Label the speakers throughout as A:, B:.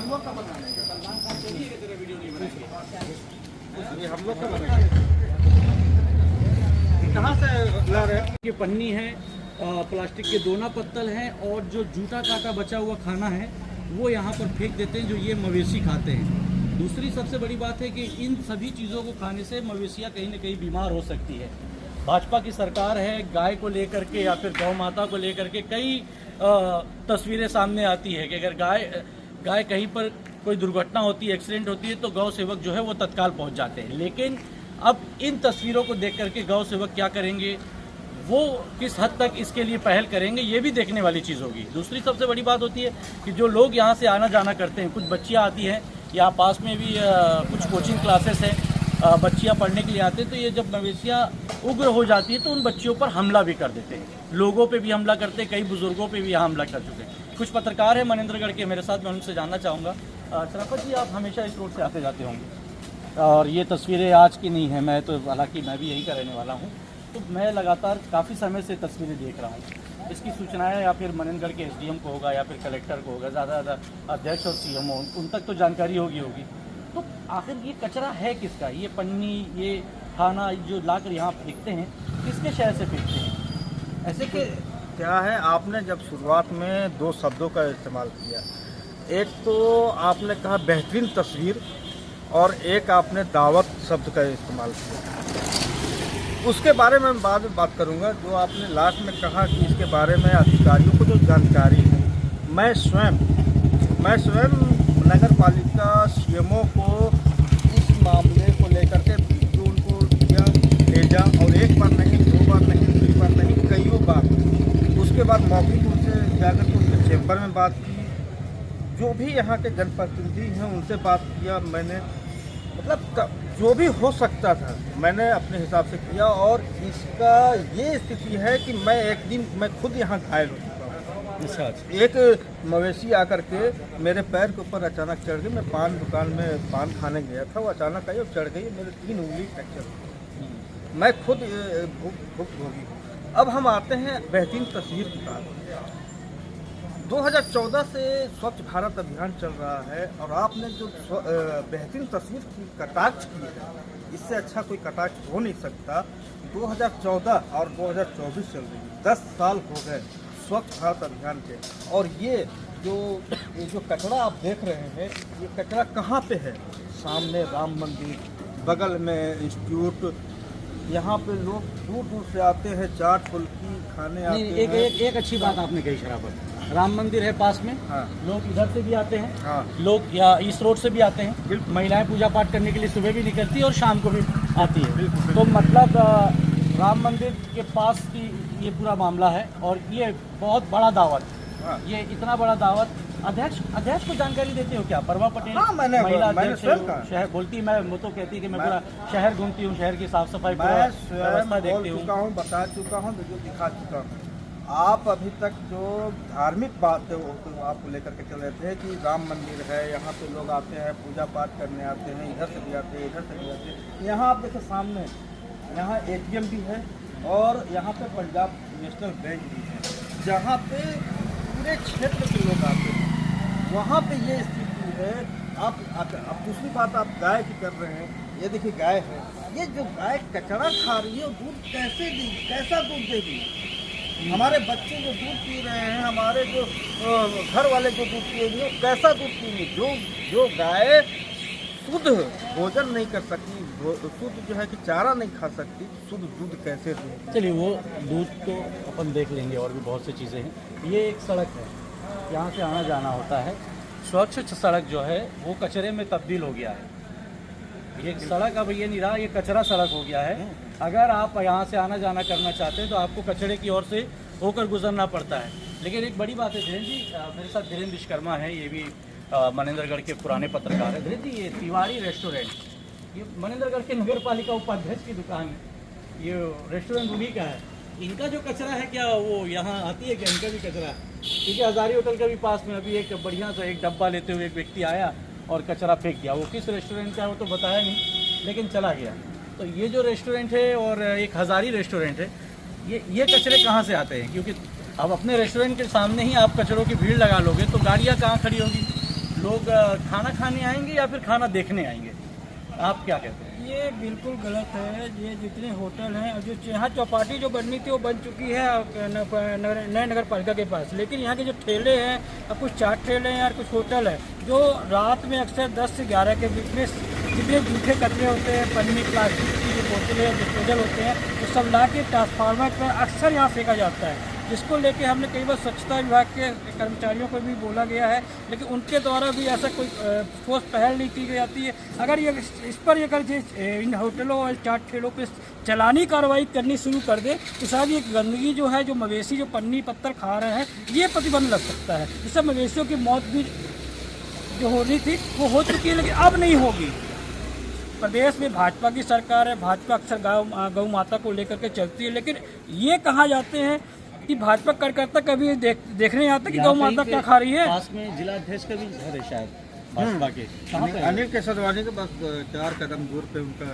A: हम लोग का बनाने ये हम लोग का बनाने कहाँ से ला रहे हैं?
B: ये पन्नी है, प्लास्टिक के दोना पत्तल हैं और जो जूठा काटा बचा हुआ खाना है वो यहाँ पर फेंक देते हैं, जो ये मवेशी खाते हैं। दूसरी सबसे बड़ी बात है कि इन सभी चीज़ों को खाने से मवेशियाँ कहीं ना कहीं बीमार हो सकती है। भाजपा की सरकार है, गाय को लेकर के या फिर गौ माता को लेकर के कई तस्वीरें सामने आती है कि अगर गाय कहीं पर कोई दुर्घटना होती है, एक्सीडेंट होती है तो गौ सेवक जो है वो तत्काल पहुंच जाते हैं। लेकिन अब इन तस्वीरों को देख करके गौ सेवक क्या करेंगे, वो किस हद तक इसके लिए पहल करेंगे, ये भी देखने वाली चीज़ होगी। दूसरी सबसे बड़ी बात होती है कि जो लोग यहाँ से आना जाना करते हैं, कुछ बच्चियाँ आती हैं, यहाँ पास में भी कुछ कोचिंग क्लासेस हैं, बच्चियाँ पढ़ने के लिए आते हैं, तो ये जब मवेशियाँ उग्र हो जाती है तो उन बच्चियों पर हमला भी कर देते हैं, लोगों पे भी हमला करते हैं, कई बुजुर्गों पे भी यहाँ हमला कर चुके हैं। कुछ पत्रकार हैं मनेंद्रगढ़ के मेरे साथ, मैं उनसे जानना चाहूँगा। शराफत जी, आप हमेशा इस रोड से आते जाते होंगे और ये तस्वीरें आज की नहीं है, मैं तो हालांकि मैं भी यहीं का रहने वाला हूँ, तो मैं लगातार काफ़ी समय से तस्वीरें देख रहा हूँ। इसकी सूचनाएं या फिर मनेंद्रगढ़ के एसडीएम को होगा या फिर कलेक्टर को होगा, ज़्यादा अध्यक्ष और सीएम उन तक तो जानकारी होगी। तो आखिर ये कचरा है किसका? ये पन्नी, ये खाना जो लाकर यहाँ फेंकते हैं, किसके शहर से फेंकते हैं?
A: ऐसे कि क्या है, आपने जब शुरुआत में दो शब्दों का इस्तेमाल किया, एक तो आपने कहा बेहतरीन तस्वीर और एक आपने दावत शब्द का इस्तेमाल किया। उसके बारे में बाद में बात करूंगा। जो आपने लास्ट में कहा कि इसके बारे में अधिकारियों को जो जानकारी है, मैं स्वयं नगर पालिका सीएमओ को इस मामले को लेकर के जो उनको दिया भेजा, और एक बार नहीं, दो बार नहीं, तीन बार नहीं, कईयों बार। उसके बाद मौखिक उनसे जाकर के उनके चैम्बर में बात की, जो भी यहाँ के जनप्रतिनिधि हैं उनसे बात किया मैंने, मतलब जो भी हो सकता था मैंने अपने हिसाब से किया। और इसका ये स्थिति है कि मैं एक दिन मैं खुद यहाँ घायल हो चुका हूँ। एक मवेशी आकर के मेरे पैर के ऊपर अचानक चढ़ गई। मैं पान दुकान में पान खाने गया था, वो अचानक आई और चढ़ गई, मेरे 3 उंगली फ्रैक्चर। मैं खुद भुक्तभोगी हूँ। अब हम आते हैं बेहतरीन तस्वीर की बात। 2014 से स्वच्छ भारत अभियान चल रहा है और आपने जो बेहतरीन तस्वीर की कटाक्ष की है, इससे अच्छा कोई कटाक्ष हो नहीं सकता। 2014 और 2024 चल रही है, 10 साल हो गए स्वच्छ भारत अभियान के। और ये जो कचरा आप देख रहे हैं, ये कचरा कहाँ पे है? सामने राम मंदिर, बगल में इंस्टीट्यूट, यहाँ पे लोग दूर दूर से आते हैं, चाट फुल्की खाने आते हैं।
B: एक अच्छी बात आपने कही शराफत, राम मंदिर है पास में,
A: हाँ।
B: लोग इधर से भी आते हैं,
A: हाँ।
B: लोग या इस रोड से भी आते हैं, महिलाएं पूजा पाठ करने के लिए सुबह भी निकलती है और शाम को भी आती है। तो मतलब राम मंदिर के पास की ये पूरा मामला है और ये बहुत बड़ा दावत,
A: हाँ।
B: ये इतना बड़ा दावत। अध्यक्ष को जानकारी देते हो क्या? परवा पटेल
A: हाँ,
B: महिला अध्यक्ष
A: शहर
B: बोलती, मैं वो तो कहती है कि मैं पूरा शहर घूमती हूँ, शहर की साफ सफाई व्यवस्था देखती हूँ,
A: बता चुका हूँ, वीडियो दिखा चुका हूँ। आप अभी तक जो धार्मिक बातें आपको लेकर के चल रहे थे कि राम मंदिर है, यहाँ पे लोग आते हैं, पूजा पाठ करने आते हैं, इधर से भी आते हैं, इधर से भी आते हैं। यहाँ आप देखो सामने, यहाँ ATM भी है और यहाँ पे पंजाब नेशनल बैंक भी है, जहाँ पे पूरे क्षेत्र के लोग आते हैं। वहाँ पे ये स्थिति है। अब दूसरी बात आप गाय की कर रहे हैं, ये देखिए गाय है, ये जो गाय कचरा खा रही है, दूध कैसा दूध देगी? हमारे बच्चे जो दूध पी रहे हैं, हमारे जो घर वाले जो दूध पिएंगे, कैसा दूध पिएंगे? जो गाय शुद्ध भोजन नहीं कर सकती, शुद्ध जो है कि चारा नहीं खा सकती, शुद्ध दूध कैसे देगी?
B: चलिए वो दूध तो अपन देख लेंगे, और भी बहुत सी चीज़ें हैं। ये एक सड़क है, यहाँ से आना जाना होता है। स्वच्छ सड़क जो है वो कचरे में तब्दील हो गया है। ये सड़क अब ये नहीं रहा, ये कचरा सड़क हो गया है। अगर आप यहाँ से आना जाना करना चाहते हैं तो आपको कचरे की ओर से होकर गुजरना पड़ता है। लेकिन एक बड़ी बात है धीरेन्द्र जी, मेरे साथ धीरेन्द्र विश्वकर्मा है, ये भी मनेंद्रगढ़ के पुराने पत्रकार है। धीरेन्द्र जी, ये तिवारी रेस्टोरेंट, ये मनेंद्रगढ़ के नगर पालिका उपाध्यक्ष की दुकान है, ये रेस्टोरेंट उन्हीं का है। इनका जो कचरा है क्या वो यहाँ आती है क्या? इनका भी कचरा है, क्योंकि हज़ारी होटल के भी पास में अभी एक बढ़िया सा एक डब्बा लेते हुए एक व्यक्ति आया और कचरा फेंक दिया। वो किस रेस्टोरेंट का है वो तो बताया नहीं, लेकिन चला गया। तो ये जो रेस्टोरेंट है और एक हज़ारी रेस्टोरेंट है, ये कचरे कहाँ से आते हैं? क्योंकि अब अपने रेस्टोरेंट के सामने ही आप कचरों की भीड़ लगा लोगे तो गाड़ियाँ कहाँ खड़ी होगी? लोग खाना खाने आएंगे या फिर खाना देखने आएंगे? आप क्या कहते हैं?
C: ये बिल्कुल गलत है। ये जितने होटल हैं और जो यहाँ चौपाटी जो बननी थी वो बन चुकी है नए नगर पालिका के पास, लेकिन यहाँ के जो ठेले हैं और कुछ चाट ठेले हैं और कुछ होटल है जो रात में अक्सर 10 से 11 के बीच में जितने जूठे कचरे होते हैं, पन्नी प्लास्टिक की जो बोतलें डिस्पोजल होते हैं, वो सब ला के ट्रांसफार्मर पर अक्सर यहाँ फेंका जाता है, जिसको लेके हमने कई बार स्वच्छता विभाग के कर्मचारियों को भी बोला गया है, लेकिन उनके द्वारा भी ऐसा कोई ठोस पहल नहीं की जाती है। अगर ये इस पर अगर इन होटलों और चाट ठेलों पे चलानी कार्रवाई करनी शुरू कर दे तो शायद ये गंदगी जो है, जो मवेशी जो पन्नी पत्थर खा रहे हैं, ये प्रतिबंध लग सकता है। इससे मवेशियों की मौत भी जो होनी थी वो हो चुकी है, लेकिन अब नहीं होगी। प्रदेश में भाजपा की सरकार है, भाजपा अक्सर गौ माता को लेकर के चलती है, लेकिन ये कहा जाते हैं कि भाजपा कार्यकर्ता कभी देखने आता कि गौ माता क्या खा रही है।
B: पास में जिला अध्यक्ष का भी घर है शायद भाजपा के। कहाँ पे है?
A: अनिल केसरवानी के बस 4 कदम दूर पे उनका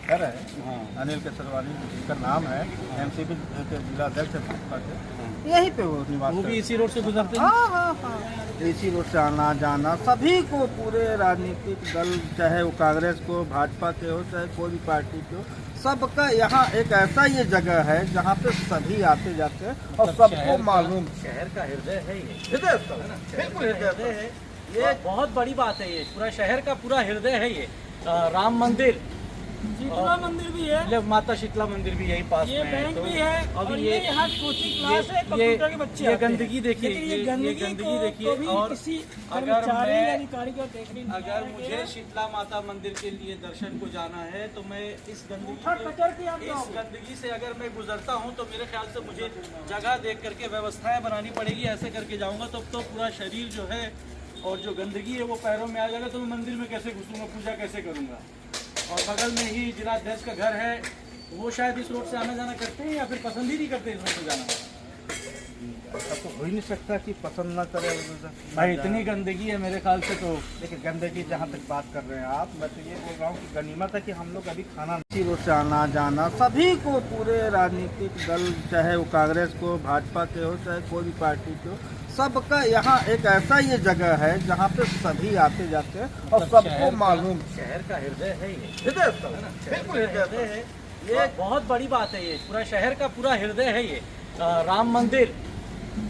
A: घर है।
B: हाँ।
A: अनिल केसरवानी जिनका नाम है, एमसीपी के जिला अध्यक्ष है भाजपा के, यहीं पे वो निवास
B: वो
A: करते
B: भी
A: हैं।
B: इसी रोड से गुजरते हैं।
A: हाँ। इसी रोड से आना जाना सभी को, पूरे राजनीतिक दल, चाहे वो कांग्रेस को, भाजपा के हो, चाहे कोई भी पार्टी के हो, सबका यहाँ एक ऐसा ये जगह है जहाँ पे सभी आते जाते हैं और सबको मालूम।
B: शहर का हृदय है ये।
A: हृदय स्थल है ना, बिल्कुल हृदय स्थल है।
B: ये बहुत बड़ी बात है। ये पूरा शहर का पूरा हृदय है ये। राम मंदिर,
C: शीतला मंदिर भी है,
B: माता शीतला मंदिर भी यही पास
C: ये
B: में है।
C: बैंक
B: तो
C: भी है,
B: अभी
C: और ये यहाँ कोचिंग क्लास है, कंप्यूटर के बच्चे
B: ये
C: आते हैं।
B: गंदगी देखिए,
C: लेकिन
B: ये गंदगी देखिए।
C: को भी
B: और
C: किसी
B: अगर
C: कर्मचारी या
B: मैं
C: अधिकारी को देखने नहीं
B: अगर
C: आया
B: मुझे
C: है।
B: शीतला माता मंदिर के लिए दर्शन को जाना है तो मैं इस
C: उठा कचर के आप
B: इस
C: जाओगे।
B: गंदगी से अगर मैं गुजरता हूँ तो मेरे ख्याल से मुझे जगह देख करके व्यवस्थाएं बनानी पड़ेगी। ऐसे करके जाऊंगा तो पूरा शरीर जो है और जो गंदगी है वो पैरों में आ जाएगा, तो मैं मंदिर में कैसे घुसूंगा, पूजा कैसे करूंगा। और बगल में ही जिला अध्यक्ष का घर है, वो शायद इस रोड से आना जाना करते हैं या फिर पसंद ही नहीं करते इस रोड से जाना।
A: ऐसा तो हो ही नहीं सकता कि पसंद ना करे
B: भाई इतनी गंदगी है मेरे ख्याल से। तो
A: देखिए गंदगी जहाँ तक बात कर रहे हैं आप, मैं तो ये बोल रहा हूँ कि गनीमत है कि हम लोग अभी खाना इसी रोड से आना जाना सभी को, पूरे राजनीतिक दल, चाहे वो कांग्रेस को, भाजपा के हो, चाहे कोई भी पार्टी के हो, सबका यहाँ एक ऐसा ये जगह है जहाँ पे सभी आते जाते हैं और सबको मालूम।
B: शहर का हृदय है ये।
A: हृदय स्थल है ना, बिल्कुल हृदय स्थल है।
B: ये बहुत बड़ी बात है। ये पूरा शहर का पूरा हृदय है ये। राम मंदिर,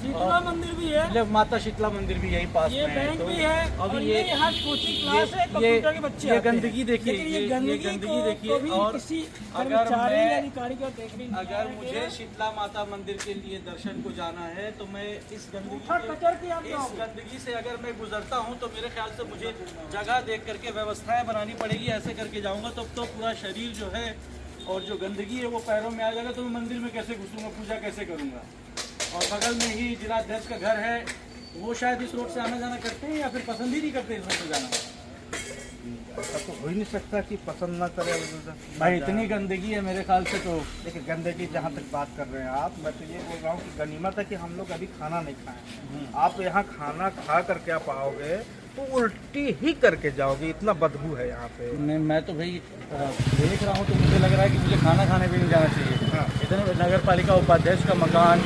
C: शीतला मंदिर भी है,
B: माता शीतला मंदिर भी यही पास
C: ये
B: में है।
C: बैंक
B: तो
C: भी है,
B: अभी
C: और ये यहाँ कोचिंग क्लास है, कंप्यूटर के बच्चे
B: ये
C: आते हैं।
B: गंदगी देखिए,
C: लेकिन
B: ये गंदगी देखिए।
C: को भी
B: और
C: किसी
B: अगर
C: कर्मचारी
B: मैं-
C: या अधिकारी को देखने नहीं
B: अगर
C: आया
B: मुझे
C: है।
B: शीतला माता मंदिर के लिए दर्शन को जाना है तो मैं इस
C: उठा कचर के आप
B: इस
C: जाओगे।
B: गंदगी से अगर मैं गुजरता हूँ तो मेरे ख्याल से मुझे जगह देख करके व्यवस्थाएं बनानी पड़ेगी। ऐसे करके जाऊंगा तो पूरा शरीर जो है और जो गंदगी है वो पैरों में आ जाएगा, तो मैं मंदिर में कैसे घुसूंगा, पूजा कैसे करूंगा। और बगल में ही जिला अध्यक्ष का घर है, वो शायद इस रोड से आना जाना करते हैं या फिर पसंद ही नहीं करते इस रोड से जाना।
A: ऐसा तो हो ही नहीं सकता कि पसंद ना करे
B: भाई इतनी गंदगी है मेरे ख्याल से। तो
A: देखिए गंदगी जहाँ तक बात कर रहे हैं आप, मैं तो ये बोल रहा हूँ कि गनीमत है कि हम लोग अभी खाना नहीं खाए। आप यहाँ खाना खा करके आप आओगे तो उल्टी ही करके जाओगे, इतना बदबू है यहाँ पे।
B: मैं तो भाई देख रहा हूँ तो मुझे लग रहा है कि मुझे खाना खाने भी नहीं जाना चाहिए।
A: हाँ।
B: इतने नगर पालिका उपाध्यक्ष का मकान,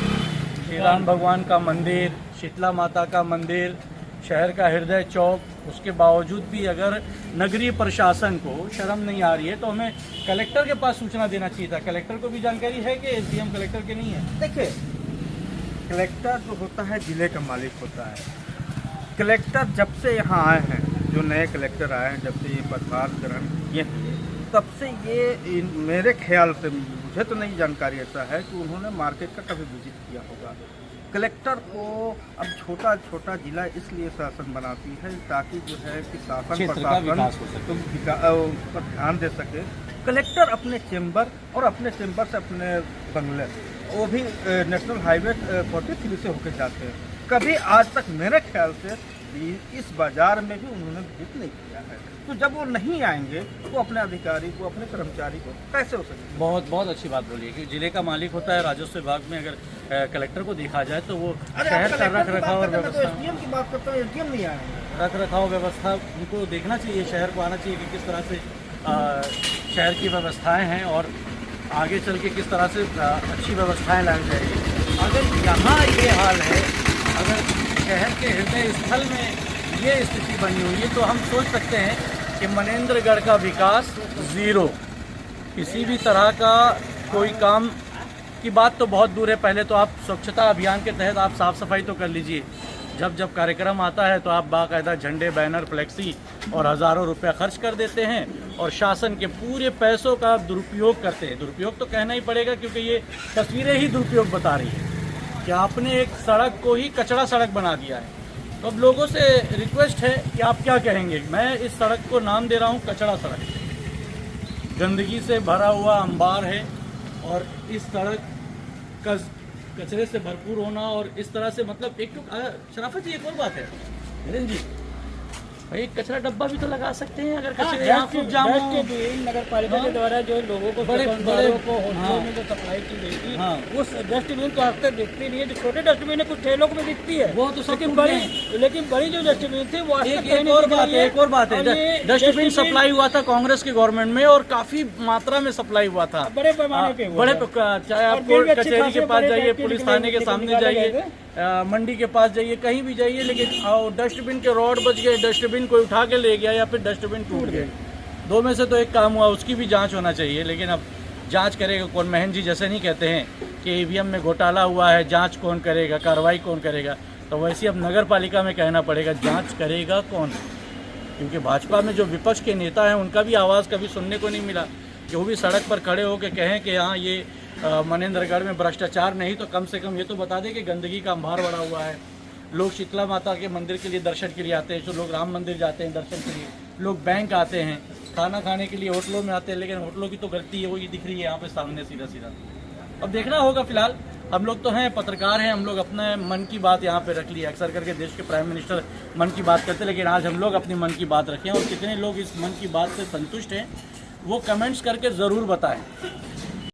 B: श्री राम भगवान का मंदिर, शीतला माता का मंदिर, शहर का हृदय चौक, उसके बावजूद भी अगर नगरीय प्रशासन को शर्म नहीं आ रही है तो हमें कलेक्टर के पास सूचना देना चाहिए था। कलेक्टर को भी जानकारी है कि एसडीएम कलेक्टर के नहीं है।
A: देखिए कलेक्टर जो होता है जिले का मालिक होता है। कलेक्टर जब से यहाँ आए हैं, जो नए कलेक्टर आए हैं, जब से ये पदभार ग्रहण किए हैं, तब से ये मेरे ख्याल से, मुझे तो नहीं जानकारी ऐसा है कि उन्होंने मार्केट का कभी विजिट किया होगा। कलेक्टर को अब छोटा छोटा जिला इसलिए शासन बनाती है ताकि जो है कि शासन
B: क्षेत्र का विकास हो सके।
A: प्रशासन पर ध्यान दे सके। कलेक्टर अपने चेंबर और अपने चेंबर से अपने बंगले, वो भी नेशनल हाईवे 43 से होकर जाते हैं। कभी आज तक मेरे ख्याल से इस बाजार में भी उन्होंने विजिट नहीं किया है। तो जब वो नहीं आएंगे तो अपने अधिकारी को, अपने कर्मचारी को कैसे हो सके।
B: बहुत अच्छी बात बोली है कि जिले का मालिक होता है राजस्व विभाग में। अगर कलेक्टर को देखा जाए तो वो
A: अरे
B: शहर
A: आप
B: का
A: कलेक्टर
B: रख
A: की
B: रखाव
A: बात
B: और
A: करते हैं, मैं तो
B: व्यवस्था,
A: एसडीएम की बात करता हूँ, एसडीएम नहीं आएंगे।
B: रख रखाव व्यवस्था उनको देखना चाहिए। शहर को आना चाहिए कि किस तरह से शहर की व्यवस्थाएं हैं और आगे चल के किस तरह से अच्छी व्यवस्थाएं लाई जाएगी। अगर यहाँ ये हाल है, अगर शहर के हृदय स्थल में ये स्थिति बनी हुई है, तो हम सोच सकते हैं कि मनेंद्रगढ़ का विकास ज़ीरो। किसी भी तरह का कोई काम की बात तो बहुत दूर है। पहले तो आप स्वच्छता अभियान के तहत आप साफ़ सफाई तो कर लीजिए। जब कार्यक्रम आता है तो आप बाकायदा झंडे, बैनर, फ्लेक्सी और हज़ारों रुपया खर्च कर देते हैं और शासन के पूरे पैसों का दुरुपयोग करते हैं। दुरुपयोग तो कहना ही पड़ेगा, क्योंकि ये तस्वीरें ही दुरुपयोग बता रही है कि आपने एक सड़क को ही कचड़ा सड़क बना दिया है। तो अब लोगों से रिक्वेस्ट है कि आप क्या कहेंगे। मैं इस सड़क को नाम दे रहा हूँ कचड़ा सड़क। गंदगी से भरा हुआ अंबार है और इस सड़क का कचरे से भरपूर होना और इस तरह से, मतलब एक तो शराफत जी एक और बात है नरेंद्र जी, भाई कचरा डब्बा भी तो लगा सकते हैं अगर कचरे यहाँ खूब जाम हो।
C: नगर पालिका के द्वारा जो लोगों को दुकानदारों को होटलों में जो सप्लाई की गई थी, उस डस्टबिन तो आज तक दिखती नहीं है। जो छोटे डस्टबिन है कुछ ठेलों को भी दिखती है,
B: वो तो
C: लेकिन बड़ी जो डस्टबिन थी वो
B: एक और बात है डस्टबिन सप्लाई हुआ था कांग्रेस के गवर्नमेंट में और काफी मात्रा में सप्लाई हुआ था,
C: बड़े पैमाने पे,
B: चाहे आप कोर्ट कचहरी के पास जाइए, पुलिस थाने के सामने जाइए, मंडी के पास जाइए, कहीं भी जाइए, लेकिन डस्टबिन के रॉड बच गए, डस्टबिन कोई उठा के ले गया या फिर डस्टबिन टूट गए। दो में से तो एक काम हुआ, उसकी भी जांच होना चाहिए। लेकिन अब जांच करेगा कौन? महन जी जैसे नहीं कहते हैं कि ईवीएम में घोटाला हुआ है, जांच कौन करेगा, कार्रवाई कौन करेगा? तो वैसे अब नगर पालिका में कहना पड़ेगा जांच करेगा कौन, क्योंकि भाजपा में जो विपक्ष के नेता हैं उनका भी आवाज़ कभी सुनने को नहीं मिला कि वो भी सड़क पर खड़े होकर कहें कि हाँ ये मनेंद्रगढ़ में भ्रष्टाचार नहीं तो कम से कम ये तो बता दें कि गंदगी का अंबार बढ़ा हुआ है। लोग शीतला माता के मंदिर के लिए दर्शन के लिए आते हैं, जो लोग राम मंदिर जाते हैं दर्शन के लिए, लोग बैंक आते हैं, खाना खाने के लिए होटलों में आते हैं, लेकिन होटलों की तो गलती है वो ये दिख रही है यहाँ पे सामने सीधा सीधा। अब देखना होगा। फिलहाल हम लोग तो हैं, पत्रकार हैं, हम लोग अपने मन की बात यहाँ पे रख ली है। अक्सर करके देश के प्राइम मिनिस्टर मन की बात करते हैं, लेकिन आज हम लोग अपनी मन की बात रखें और कितने लोग इस मन की बात से संतुष्ट हैं वो कमेंट्स करके ज़रूर बताएं।